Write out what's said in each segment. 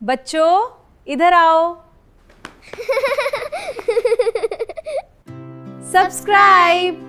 बच्चों इधर आओ। Subscribe.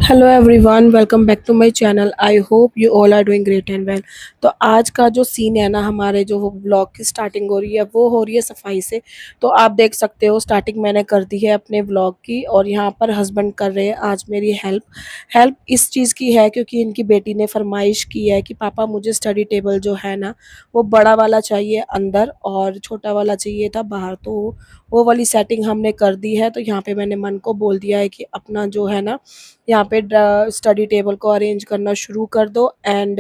Hello everyone, welcome back to my channel. I hope you all are doing great and well. तो आज का जो सीन है ना, हमारे जो व्लॉग की स्टार्टिंग हो रही है वो हो रही है सफाई से। तो आप देख सकते हो स्टार्टिंग मैंने कर दी है अपने व्लॉग की, और यहाँ पर हस्बैंड कर रहे हैं आज मेरी हेल्प इस चीज़ की है क्योंकि इनकी बेटी ने फरमाइश की है कि पापा मुझे स्टडी टेबल जो है ना वो बड़ा वाला चाहिए अंदर और छोटा वाला चाहिए था बाहर। तो वो वाली सेटिंग हमने कर दी है। तो यहाँ पे मैंने मन को बोल दिया है कि अपना जो है ना यहाँ पे स्टडी टेबल को अरेंज करना शुरू कर दो, एंड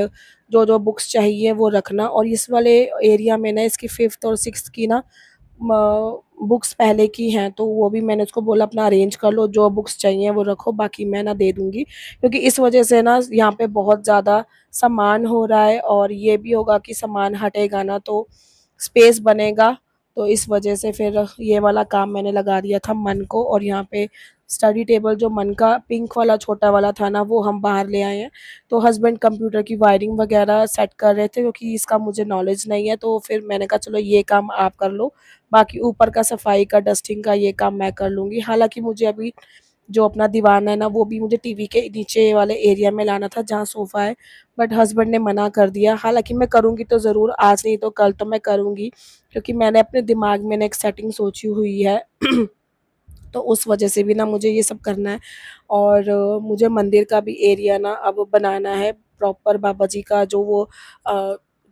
जो जो बुक्स चाहिए वो रखना। और इस वाले एरिया में ना इसकी 5th और 6th की ना बुक्स पहले की हैं, तो वो भी मैंने उसको बोला अपना अरेंज कर लो, जो बुक्स चाहिए वो रखो, बाकी मैं ना दे दूँगी। क्योंकि इस वजह से ना यहाँ पे बहुत ज़्यादा सामान हो रहा है, और ये भी होगा कि सामान हटेगा ना तो स्पेस बनेगा। तो इस वजह से फिर ये वाला काम मैंने लगा दिया था मन को। और यहाँ पे स्टडी टेबल जो मन का पिंक वाला छोटा वाला था ना वो हम बाहर ले आए हैं। तो हस्बैंड कंप्यूटर की वायरिंग वगैरह सेट कर रहे थे क्योंकि इसका मुझे नॉलेज नहीं है। तो फिर मैंने कहा चलो ये काम आप कर लो, बाकी ऊपर का सफाई का डस्टिंग का ये काम मैं कर लूँगी। हालाँकि मुझे अभी जो अपना दीवान है ना वो भी मुझे टीवी के नीचे वाले एरिया में लाना था जहाँ सोफ़ा है, बट हस्बैंड ने मना कर दिया। हालाँकि मैं करूँगी तो ज़रूर, आज नहीं तो कल तो मैं करूँगी, क्योंकि मैंने अपने दिमाग में ना एक सेटिंग सोची हुई है। तो उस वजह से भी ना मुझे ये सब करना है। और मुझे मंदिर का भी एरिया ना अब बनाना है प्रॉपर, बाबा जी का जो वो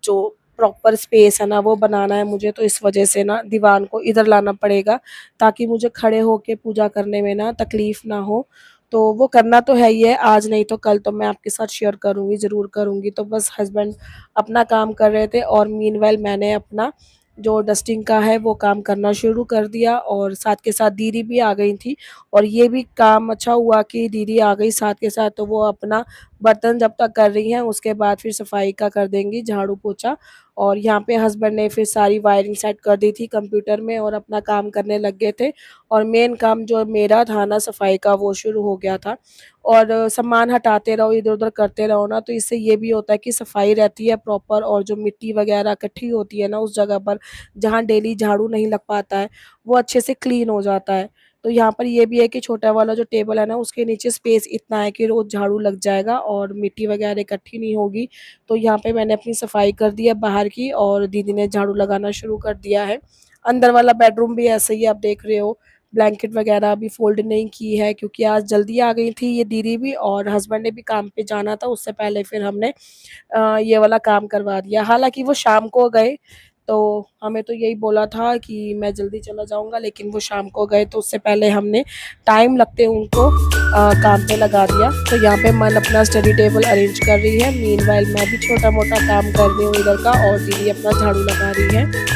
जो प्रॉपर स्पेस है ना वो बनाना है मुझे। तो इस वजह से ना दीवान को इधर लाना पड़ेगा ताकि मुझे खड़े होके पूजा करने में ना तकलीफ़ ना हो। तो वो करना तो है ही है, आज नहीं तो कल तो मैं आपके साथ शेयर करूँगी, ज़रूर करूँगी। तो बस हस्बैंड अपना काम कर रहे थे और मीनवाइल मैंने अपना जो डस्टिंग का है वो काम करना शुरू कर दिया। और साथ के साथ दीदी भी आ गई थी, और ये भी काम अच्छा हुआ कि दीदी आ गई साथ के साथ। तो वो अपना बर्तन जब तक कर रही हैं उसके बाद फिर सफाई का कर देंगी, झाड़ू पोछा। और यहाँ पे हस्बैंड ने फिर सारी वायरिंग सेट कर दी थी कंप्यूटर में और अपना काम करने लग गए थे। और मेन काम जो मेरा था ना सफाई का वो शुरू हो गया था। और सामान हटाते रहो, इधर-उधर करते रहो ना, तो इससे ये भी होता है कि सफाई रहती है प्रॉपर, और जो मिट्टी वगैरह इकट्ठी होती है ना उस जगह पर जहाँ डेली झाड़ू नहीं लग पाता है, वो अच्छे से क्लीन हो जाता है। तो यहाँ पर ये भी है कि छोटा वाला जो टेबल है ना उसके नीचे स्पेस इतना है कि रोज़ झाड़ू लग जाएगा और मिट्टी वगैरह इकट्ठी नहीं होगी। तो यहाँ पे मैंने अपनी सफाई कर दी है बाहर की, और दीदी ने झाड़ू लगाना शुरू कर दिया है। अंदर वाला बेडरूम भी ऐसे ही आप देख रहे हो, ब्लैंकेट वगैरह अभी फ़ोल्ड नहीं की है क्योंकि आज जल्दी आ गई थी ये दीदी भी, और हस्बैंड ने भी काम पे जाना था उससे पहले फिर हमने ये वाला काम करवा दिया। हालाँकि वो शाम को गए, तो हमें तो यही बोला था कि मैं जल्दी चला जाऊँगा, लेकिन वो शाम को गए तो उससे पहले हमने टाइम लगते उनको काम पे लगा दिया। तो यहाँ पे मन अपना स्टडी टेबल अरेंज कर रही है, मीनवाइल मैं भी छोटा-मोटा काम कर रही हूँ इधर का, और दीदी अपना झाड़ू लगा रही है।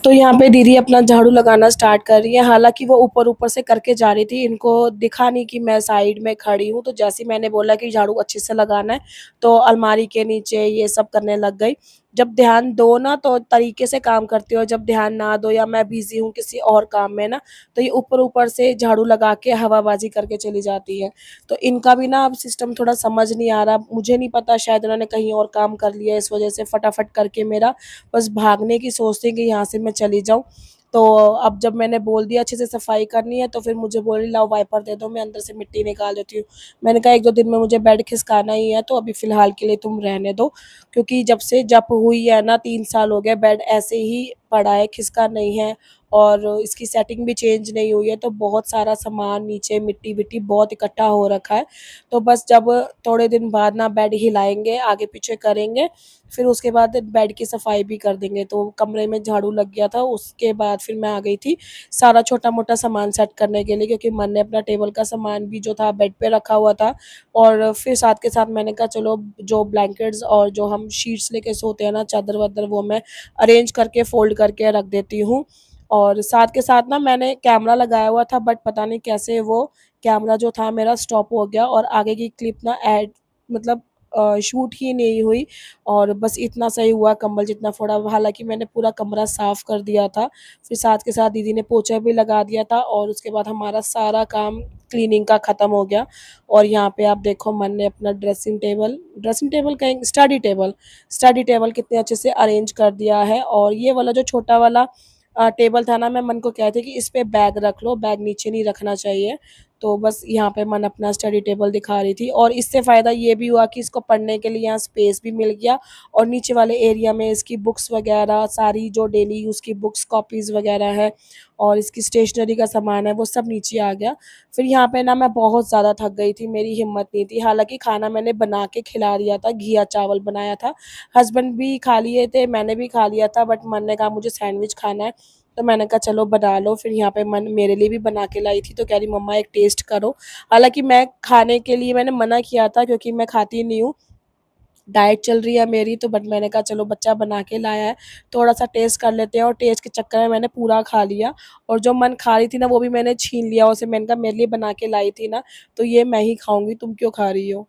तो यहाँ पे दीदी अपना झाड़ू लगाना स्टार्ट कर रही है। हालाँकि वो ऊपर-ऊपर से करके जा रही थी, इनको दिखा नहीं कि मैं साइड में खड़ी हूँ। तो जैसे ही मैंने बोला कि झाड़ू अच्छे से लगाना है, तो अलमारी के नीचे ये सब करने लग गई। जब ध्यान दो ना तो तरीके से काम करती हो, जब ध्यान ना दो या मैं बिज़ी हूँ किसी और काम में ना, तो ये ऊपर-ऊपर से झाड़ू लगा के हवाबाज़ी करके चली जाती है। तो इनका भी ना अब सिस्टम थोड़ा समझ नहीं आ रहा। मुझे नहीं पता, शायद उन्होंने कहीं और काम कर लिया इस वज़ह से फटाफट करके मेरा बस भागने की सोचती हैं कि यहाँ से मैं चली जाऊँ। तो अब जब मैंने बोल दिया अच्छे से सफाई करनी है, तो फिर मुझे बोली लाओ वाइपर दे दो, मैं अंदर से मिट्टी निकाल देती हूँ। मैंने कहा 1-2 दिन में मुझे बेड खिसकाना ही है, तो अभी फ़िलहाल के लिए तुम रहने दो। क्योंकि जब से जप हुई है ना 3 साल हो गए, बेड ऐसे ही पड़ा है, खिसका नहीं है और इसकी सेटिंग भी चेंज नहीं हुई है। तो बहुत सारा सामान नीचे मिट्टी विट्टी बहुत इकट्ठा हो रखा है। तो बस जब थोड़े दिन बाद ना बेड हिलाएंगे, आगे पीछे करेंगे, फिर उसके बाद बेड की सफाई भी कर देंगे। तो कमरे में झाड़ू लग गया था, उसके बाद फिर मैं आ गई थी सारा छोटा मोटा सामान सेट करने के लिए, क्योंकि मन ने अपना टेबल का सामान भी जो था बेड पे रखा हुआ था। और फिर साथ के साथ मैंने कहा चलो जो ब्लैंकेट्स और जो हम शीट्स लेके सोते हैं ना, चादर वादर, वो मैं अरेंज करके फोल्ड करके रख देती हूँ। और साथ के साथ ना मैंने कैमरा लगाया हुआ था, बट पता नहीं कैसे वो कैमरा जो था मेरा स्टॉप हो गया और आगे की क्लिप ना ऐड मतलब शूट ही नहीं हुई। और बस इतना सही हुआ, कंबल जितना फोड़ा। हालांकि मैंने पूरा कमरा साफ कर दिया था, फिर साथ के साथ दीदी ने पोछा भी लगा दिया था और उसके बाद हमारा सारा काम क्लीनिंग का ख़त्म हो गया। और यहाँ पे आप देखो मन ने अपना ड्रेसिंग टेबल कहेंगे, स्टडी टेबल कितने अच्छे से अरेंज कर दिया है। और ये वाला जो छोटा वाला टेबल था ना, मैं मन को कहती कि इस पे बैग रख लो, बैग नीचे नहीं रखना चाहिए। तो बस यहाँ पे मन अपना स्टडी टेबल दिखा रही थी। और इससे फ़ायदा ये भी हुआ कि इसको पढ़ने के लिए यहाँ स्पेस भी मिल गया और नीचे वाले एरिया में इसकी बुक्स वगैरह सारी जो डेली यूज़ की बुक्स कॉपीज़ वगैरह है और इसकी स्टेशनरी का सामान है वो सब नीचे आ गया। फिर यहाँ पे ना मैं बहुत ज़्यादा थक गई थी, मेरी हिम्मत नहीं थी। हालांकि खाना मैंने बना के खिला दिया था, घिया चावल बनाया था, हस्बैंड भी खा लिए थे, मैंने भी खा लिया था, बट मन ने कहा मुझे सैंडविच खाना है। तो मैंने कहा चलो बना लो। फिर यहाँ पे मन मेरे लिए भी बना के लाई थी, तो कह रही मम्मा एक टेस्ट करो। हालांकि मैं खाने के लिए मैंने मना किया था क्योंकि मैं खाती नहीं हूँ, डाइट चल रही है मेरी। तो बट मैंने कहा चलो बच्चा बना के लाया है, थोड़ा सा टेस्ट कर लेते हैं। और टेस्ट के चक्कर में मैंने पूरा खा लिया और जो मन खा रही थी ना वो भी मैंने छीन लिया उसे। मैंने कहा मेरे लिए बना के लाई थी ना, तो ये मैं ही खाऊंगी, तुम क्यों खा रही हो।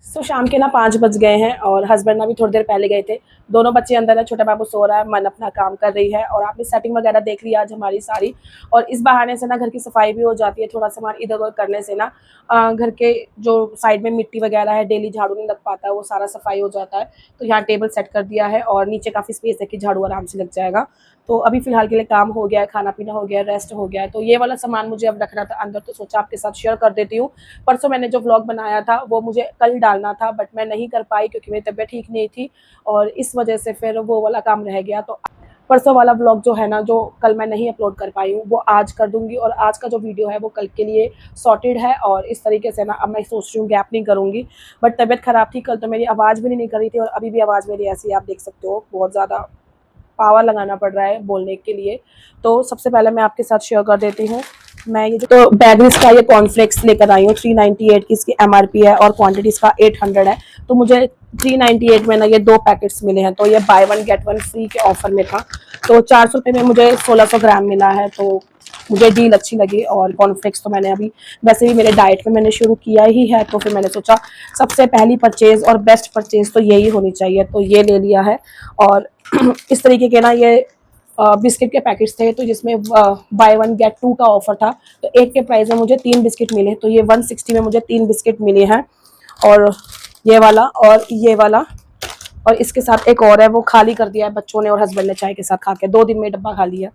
शाम के ना 5 बज गए हैं और हस्बैंड ना भी थोड़ी देर पहले गए थे। दोनों बच्चे अंदर है, छोटा बाबू सो रहा है, मन अपना काम कर रही है। और आपने सेटिंग वगैरह देख ली आज हमारी सारी। और इस बहाने से ना घर की सफाई भी हो जाती है, थोड़ा सामान इधर उधर करने से ना घर के जो साइड में मिट्टी वगैरह है, डेली झाड़ू नहीं लग पाता है, वो सारा सफाई हो जाता है। तो यहाँ टेबल सेट कर दिया है और नीचे काफ़ी स्पेस है कि झाड़ू आराम से लग जाएगा। तो अभी फ़िलहाल के लिए काम हो गया है, खाना पीना हो गया है, रेस्ट हो गया है। तो ये वाला सामान मुझे अब रखना था अंदर, तो सोचा आपके साथ शेयर कर देती हूँ। परसों मैंने जो व्लॉग बनाया था वो मुझे कल डालना था, बट मैं नहीं कर पाई क्योंकि मेरी तबीयत ठीक नहीं थी और इस वजह से फिर वो वाला काम रह गया। तो परसों वाला व्लॉग जो है ना, जो कल मैं नहीं अपलोड कर पाई हूँ, वो आज कर दूँगी। और आज का जो वीडियो है वो कल के लिए सॉर्टेड है। और इस तरीके से ना अब मैं सोच रही हूँ गैप नहीं करूँगी। बट तबीयत ख़राब थी कल, तो मेरी आवाज़ भी नहीं कर रही थी और अभी भी आवाज़ मेरी ऐसी आप देख सकते हो, बहुत ज़्यादा पावर लगाना पड़ रहा है बोलने के लिए। तो सबसे पहले मैं आपके साथ शेयर कर देती हूँ, मैं ये जो बैगरीज का ये कॉर्नफ्लेक्स लेकर आई हूँ। 398 की इसकी MRP है और क्वांटिटी इसका 800 है। तो मुझे 398 में ना ये 2 पैकेट्स मिले हैं, तो ये बाय 1 गेट 1 फ्री के ऑफर में था। तो 400 रुपये में मुझे 1600 ग्राम मिला है, तो मुझे डील अच्छी लगी। और कॉर्नफ्लेक्स तो मैंने अभी वैसे भी मेरे डाइट में मैंने शुरू किया ही है, तो फिर मैंने सोचा सबसे पहली परचेज और बेस्ट परचेज तो यही होनी चाहिए, तो ये ले लिया है। और इस तरीके के ना ये बिस्किट के पैकेट्स थे, तो जिसमें बाय 1 गेट 2 का ऑफर था। तो एक के प्राइस में मुझे 3 बिस्किट मिले, तो ये 160 में मुझे 3 बिस्किट मिले हैं। और ये वाला और ये वाला, और इसके साथ एक और है, वो खाली कर दिया है बच्चों ने और हस्बैंड ने चाय के साथ खा के 2 दिन में डब्बा खा लिया।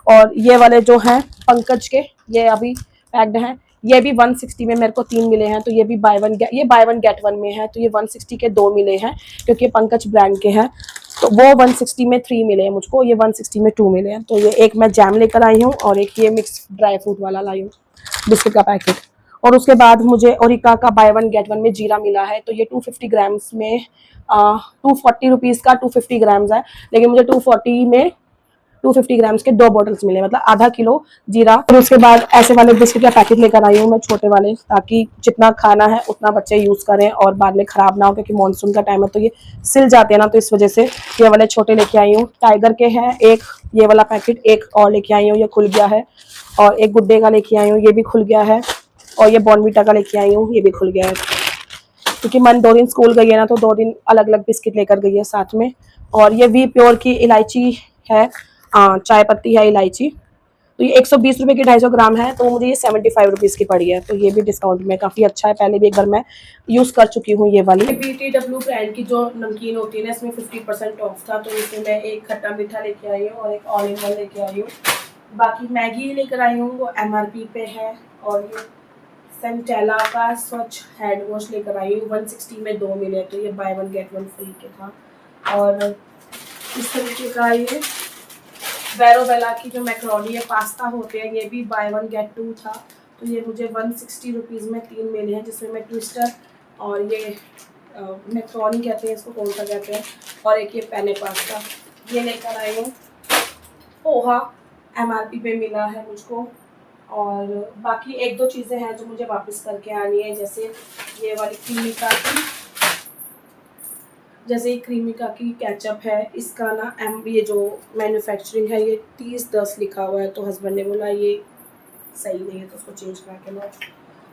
और ये वाले जो हैं पंकज के, ये अभी पैक्ड हैं, ये भी 160 में मेरे को 3 मिले हैं। तो ये भी बाय 1 गेट 1 में है, तो ये 160 के 2 मिले हैं क्योंकि पंकज ब्रांड के हैं। तो वो 160 में 3 मिले हैं मुझको, ये 160 में 2 मिले हैं। तो ये एक मैं जैम लेकर आई हूँ और एक ये मिक्स ड्राई फ्रूट वाला लाई हूँ, बिस्किट का पैकेट। और उसके बाद मुझे ओरिका का बाय 1 गेट 1 में जीरा मिला है, तो ये 250 ग्राम्स में 240 रुपीज़ का 250 ग्राम्स है, लेकिन मुझे 240 में 250 ग्राम्स के 2 बॉटल्स मिले, मतलब आधा किलो जीरा। फिर उसके बाद ऐसे वाले बिस्किट का पैकेट लेकर आई हूँ मैं, छोटे वाले, ताकि जितना खाना है उतना बच्चे यूज़ करें और बाद में ख़राब ना हो, क्योंकि मानसून का टाइम है तो ये सिल जाते हैं ना, तो इस वजह से ये वाले छोटे लेके आई हूँ। टाइगर के हैं एक ये वाला पैकेट, एक और लेके आई हूँ, ये खुल गया है। और एक गुड्डे का लेके आई हूँ, ये भी खुल गया है। और ये बॉर्नवीटा का लेके आई हूँ, ये भी खुल गया है। क्योंकि मन 2 दिन स्कूल गई है ना, तो 2 दिन अलग अलग बिस्किट लेकर गई है साथ में। और ये वी प्योर की इलायची है, चाय पत्ती है इलायची, तो ये 120 रुपये की 250 ग्राम है, तो मुझे ये 75 रुपीज़ की पड़ी है। तो ये भी डिस्काउंट में काफ़ी अच्छा है, पहले भी एक बार मैं यूज़ कर चुकी हूँ ये वाली। BTW ब्रांड की जो नमकीन होती है ना, इसमें 50% ऑफ था, तो इसमें मैं एक खट्टा मीठा लेके आई हूँ और एक ऑल इन वन लेके आई हूँ। बाकी मैगी लेकर आई हूँ, वो MRP पे है। और ये सेंटेला का स्वच्छ हैंड वॉश लेकर आई हूँ, 160 में 2 मिले, तो ये बाय 1 गेट 1 फ्री के था। और इस तरीके का ये वेरोबेला की जो मैक्रोनी है, पास्ता होते हैं, ये भी बाय 1 गेट 2 था। तो ये मुझे 160 रुपीज़ में 3 मिले हैं, जिसमें मैं ट्विस्टर और ये मैक्रोनी कहते हैं इसको, कौन सा कहते हैं, और एक ये पेने पास्ता ये लेकर आई हूँ। पोहा MRP पे मिला है मुझको, और बाकी 1-2 चीज़ें हैं जो मुझे वापस करके आनी है, जैसे ये वाली क्रीमिका की केचप है। इसका ना ये जो मैन्युफैक्चरिंग है ये 30-10 लिखा हुआ है, तो हस्बैंड ने बोला ये सही नहीं है तो उसको चेंज करा के लाओ।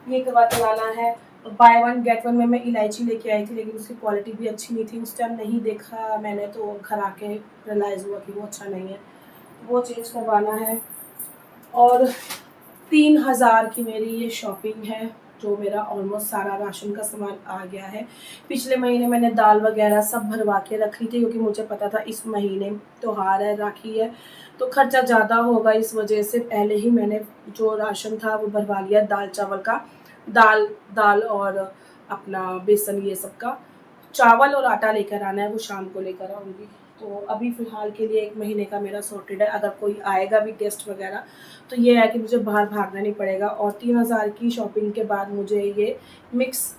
ये कबाब लाना है। बाय 1 गेट 1 में मैं इलायची लेके आई थी, लेकिन उसकी क्वालिटी भी अच्छी नहीं थी, उस टाइम नहीं देखा मैंने, तो घर आके रियलाइज़ हुआ कि वो अच्छा नहीं है, वो चेंज करवाना है। और 3000 की मेरी ये शॉपिंग है, जो मेरा ऑलमोस्ट सारा राशन का सामान आ गया है। पिछले महीने मैंने दाल वगैरह सब भरवा के रखी थी, क्योंकि मुझे पता था इस महीने त्योहार है, राखी है, तो खर्चा ज़्यादा होगा, इस वजह से पहले ही मैंने जो राशन था वो भरवा लिया। दाल चावल का, दाल और अपना बेसन ये सब का। चावल और आटा लेकर आना है, वो शाम को लेकर आऊँगी। तो अभी फ़िलहाल के लिए 1 महीने का मेरा सॉर्टेड है। अगर कोई आएगा भी गेस्ट वगैरह, तो ये है कि मुझे बाहर भागना नहीं पड़ेगा। और 3000 की शॉपिंग के बाद मुझे ये मिक्स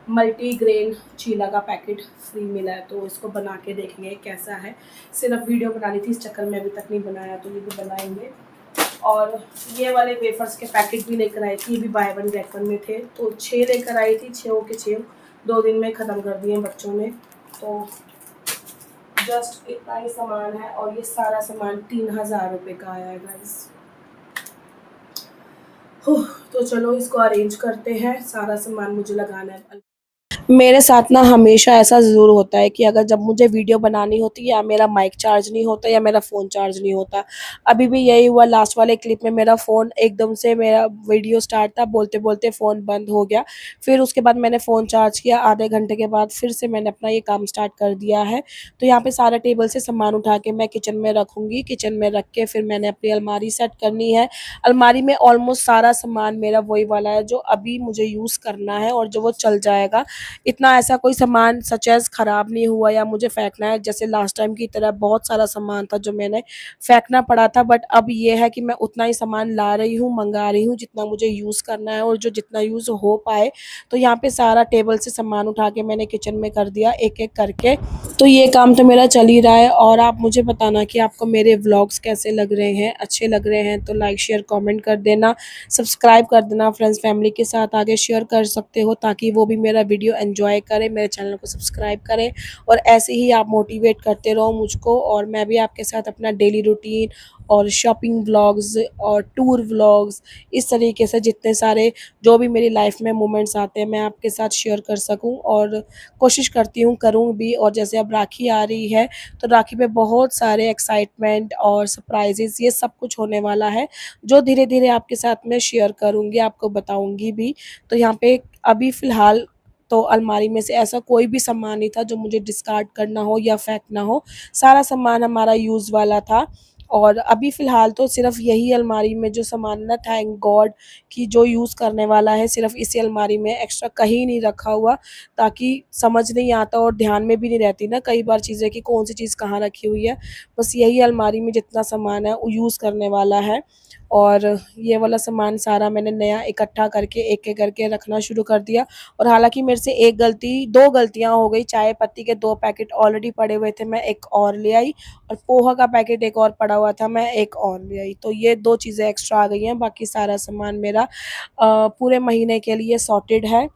मल्टीग्रेन चीला का पैकेट फ्री मिला है, तो इसको बना के देखेंगे कैसा है। सिर्फ वीडियो बनानी थी, इस चक्कर में अभी तक नहीं बनाया, तो ये भी बनाएंगे। और ये वाले वेफर्स के पैकेट भी लेकर आई थी, ये भी बाय 1 गेट 1 में थे, तो 6 लेकर आई थी, 6 के 6 2 दिन में ख़त्म कर दिए बच्चों ने। तो जस्ट इतना ही सामान है, और ये सारा सामान 3000 रुपये का आया है गाइस। तो चलो इसको अरेंज करते हैं, सारा सामान मुझे लगाना है। मेरे साथ ना हमेशा ऐसा ज़रूर होता है कि अगर जब मुझे वीडियो बनानी होती है, या मेरा माइक चार्ज नहीं होता या मेरा फ़ोन चार्ज नहीं होता। अभी भी यही हुआ, लास्ट वाले क्लिप में मेरा फ़ोन एकदम से, मेरा वीडियो स्टार्ट था, बोलते-बोलते फ़ोन बंद हो गया। फिर उसके बाद मैंने फ़ोन चार्ज किया, आधे घंटे के बाद फिर से मैंने अपना ये काम स्टार्ट कर दिया है। तो यहाँ पे सारा टेबल से सामान उठा के मैं किचन में रखूँगी, किचन में रख के फिर मैंने अपनी अलमारी सेट करनी है। अलमारी में ऑलमोस्ट सारा सामान मेरा वही वाला है, जो अभी मुझे यूज़ करना है और जो वो चल जाएगा। इतना ऐसा कोई सामान सच एज़ ख़राब नहीं हुआ या मुझे फेंकना है, जैसे लास्ट टाइम की तरह बहुत सारा सामान था जो मैंने फेंकना पड़ा था। बट अब ये है कि मैं उतना ही सामान ला रही हूँ, मंगा रही हूँ, जितना मुझे यूज़ करना है और जो जितना यूज़ हो पाए। तो यहाँ पे सारा टेबल से सामान उठा के मैंने किचन में कर दिया एक-एक करके। तो ये काम तो मेरा चल ही रहा है, और आप मुझे बताना कि आपको मेरे व्लॉग्स कैसे लग रहे हैं, अच्छे लग रहे हैं तो लाइक, शेयर, कमेंट कर देना, सब्सक्राइब कर देना, फ्रेंड्स फैमिली के साथ आगे शेयर कर सकते हो, ताकि वो भी मेरा वीडियो एंजॉय करें, मेरे चैनल को सब्सक्राइब करें, और ऐसे ही आप मोटिवेट करते रहो मुझको, और मैं भी आपके साथ अपना डेली रूटीन और शॉपिंग व्लॉग्स और टूर व्लॉग्स, इस तरीके से जितने सारे जो भी मेरी लाइफ में मोमेंट्स आते हैं मैं आपके साथ शेयर कर सकूं, और कोशिश करती हूं, करूं भी। और जैसे अब राखी आ रही है, तो राखी पे बहुत सारे एक्साइटमेंट और सरप्राइजेस ये सब कुछ होने वाला है, जो धीरे धीरे आपके साथ में शेयर करूंगी, आपको बताऊंगी भी। तो यहाँ पे अभी फ़िलहाल तो अलमारी में से ऐसा कोई भी सामान नहीं था जो मुझे डिस्कार्ड करना हो या फेंकना हो, सारा सामान हमारा यूज़ वाला था। और अभी फ़िलहाल तो सिर्फ़ यही अलमारी में जो सामान ना, थैंक गॉड कि जो यूज़ करने वाला है, सिर्फ़ इसी अलमारी में, एक्स्ट्रा कहीं नहीं रखा हुआ, ताकि समझ नहीं आता और ध्यान में भी नहीं रहती ना कई बार चीज़ें कि कौन सी चीज़ कहाँ रखी हुई है। बस यही अलमारी में जितना सामान है वो यूज़ करने वाला है, और ये वाला सामान सारा मैंने नया इकट्ठा करके एक-एक करके रखना शुरू कर दिया। और हालाँकि मेरे से 2 गलतियाँ हो गई, चाय पत्ती के 2 पैकेट ऑलरेडी पड़े हुए थे, मैं 1 और ले आई, और पोहा का पैकेट 1 और पड़ा हुआ था, मैं 1 और ले आई। तो ये 2 चीज़ें एक्स्ट्रा आ गई हैं, बाकी सारा सामान मेरा पूरे महीने के लिए सॉर्टेड है।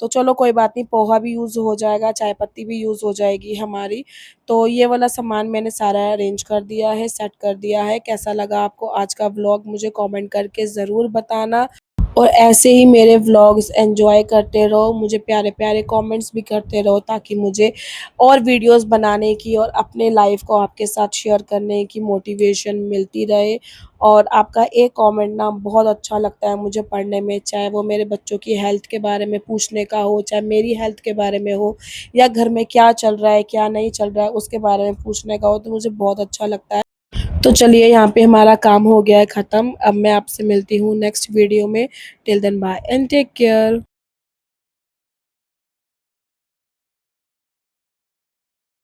तो चलो कोई बात नहीं, पोहा भी यूज़ हो जाएगा, चाय पत्ती भी यूज़ हो जाएगी हमारी। तो ये वाला सामान मैंने सारा अरेंज कर दिया है, सेट कर दिया है। कैसा लगा आपको आज का व्लॉग मुझे कमेंट करके ज़रूर बताना, और ऐसे ही मेरे व्लॉग्स एन्जॉय करते रहो, मुझे प्यारे-प्यारे कमेंट्स भी करते रहो, ताकि मुझे और वीडियोज़ बनाने की और अपने लाइफ़ को आपके साथ शेयर करने की मोटिवेशन मिलती रहे। और आपका एक कमेंट ना बहुत अच्छा लगता है मुझे पढ़ने में, चाहे वो मेरे बच्चों की हेल्थ के बारे में पूछने का हो, चाहे मेरी हेल्थ के बारे में हो, या घर में क्या चल रहा है, क्या नहीं चल रहा है, उसके बारे में पूछने का हो, तो मुझे बहुत अच्छा लगता है। तो चलिए यहाँ पे हमारा काम हो गया है ख़त्म। अब मैं आपसे मिलती हूँ नेक्स्ट वीडियो में। Till then bye and take care.